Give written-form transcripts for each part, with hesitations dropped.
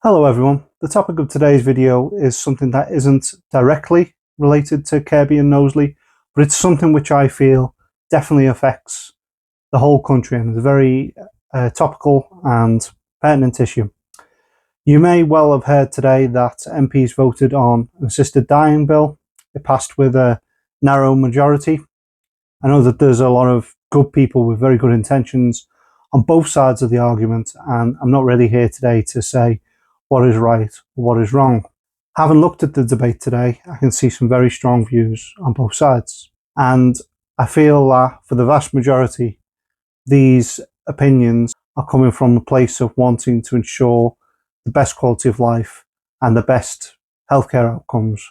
Hello everyone. The topic of today's video is something that isn't directly related to Kirkby and Knowsley, but it's something which I feel definitely affects the whole country and is a very topical and pertinent issue. You may well have heard today that MPs voted on an assisted dying bill. It passed with a narrow majority. I know that there's a lot of good people with very good intentions on both sides of the argument, and I'm not really here today to say what is right or what is wrong. Having looked at the debate today, I can see some very strong views on both sides. And I feel that for the vast majority, these opinions are coming from a place of wanting to ensure the best quality of life and the best healthcare outcomes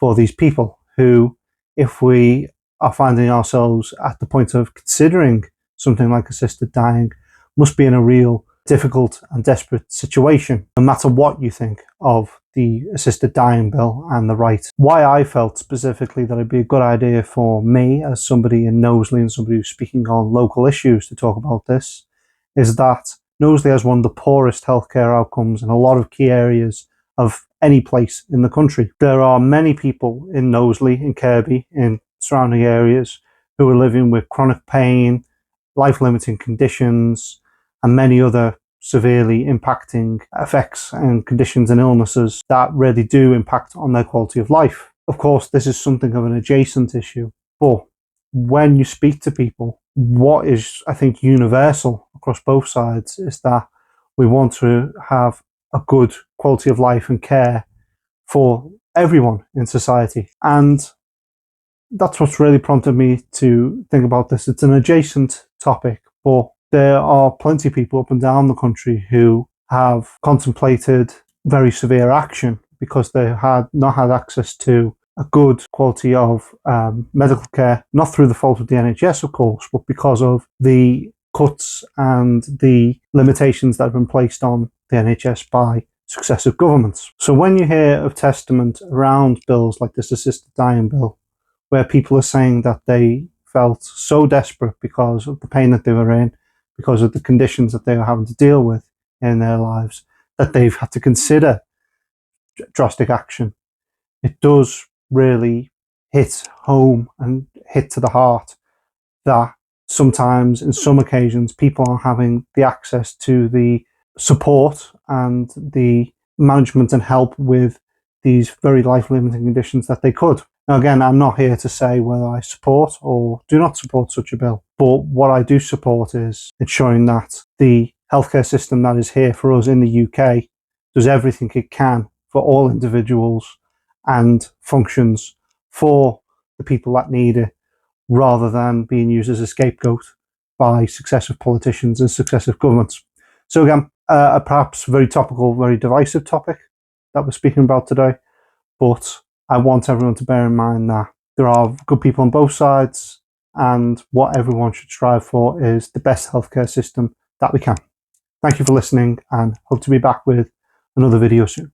for these people who, if we are finding ourselves at the point of considering something like assisted dying, must be in a real difficult and desperate situation, no matter what you think of the assisted dying bill and the right. Why I felt specifically that it'd be a good idea for me as somebody in Knowsley and somebody who's speaking on local issues to talk about this is that Knowsley has one of the poorest healthcare outcomes in a lot of key areas of any place in the country. There are many people in Knowsley, in Kirkby, in surrounding areas who are living with chronic pain, life-limiting conditions, and many other severely impacting effects and conditions and illnesses that really do impact on their quality of life. Of course, this is something of an adjacent issue, but when you speak to people, what is, I think, universal across both sides is that we want to have a good quality of life and care for everyone in society. And that's what's really prompted me to think about this. It's an adjacent topic, but there are plenty of people up and down the country who have contemplated very severe action because they had not had access to a good quality of medical care, not through the fault of the NHS, of course, but because of the cuts and the limitations that have been placed on the NHS by successive governments. So when you hear of testament around bills like this assisted dying bill, where people are saying that they felt so desperate because of the pain that they were in, because of the conditions that they were having to deal with in their lives, that they've had to consider drastic action, it does really hit home and hit to the heart that sometimes, in some occasions, people aren't having the access to the support and the management and help with these very life-limiting conditions that they could. Now, again, I'm not here to say whether I support or do not support such a bill, but what I do support is ensuring that the healthcare system that is here for us in the UK does everything it can for all individuals and functions for the people that need it, rather than being used as a scapegoat by successive politicians and successive governments. So again, a perhaps very topical, very divisive topic that we're speaking about today, but I want everyone to bear in mind that there are good people on both sides, and what everyone should strive for is the best healthcare system that we can. Thank you for listening, and hope to be back with another video soon.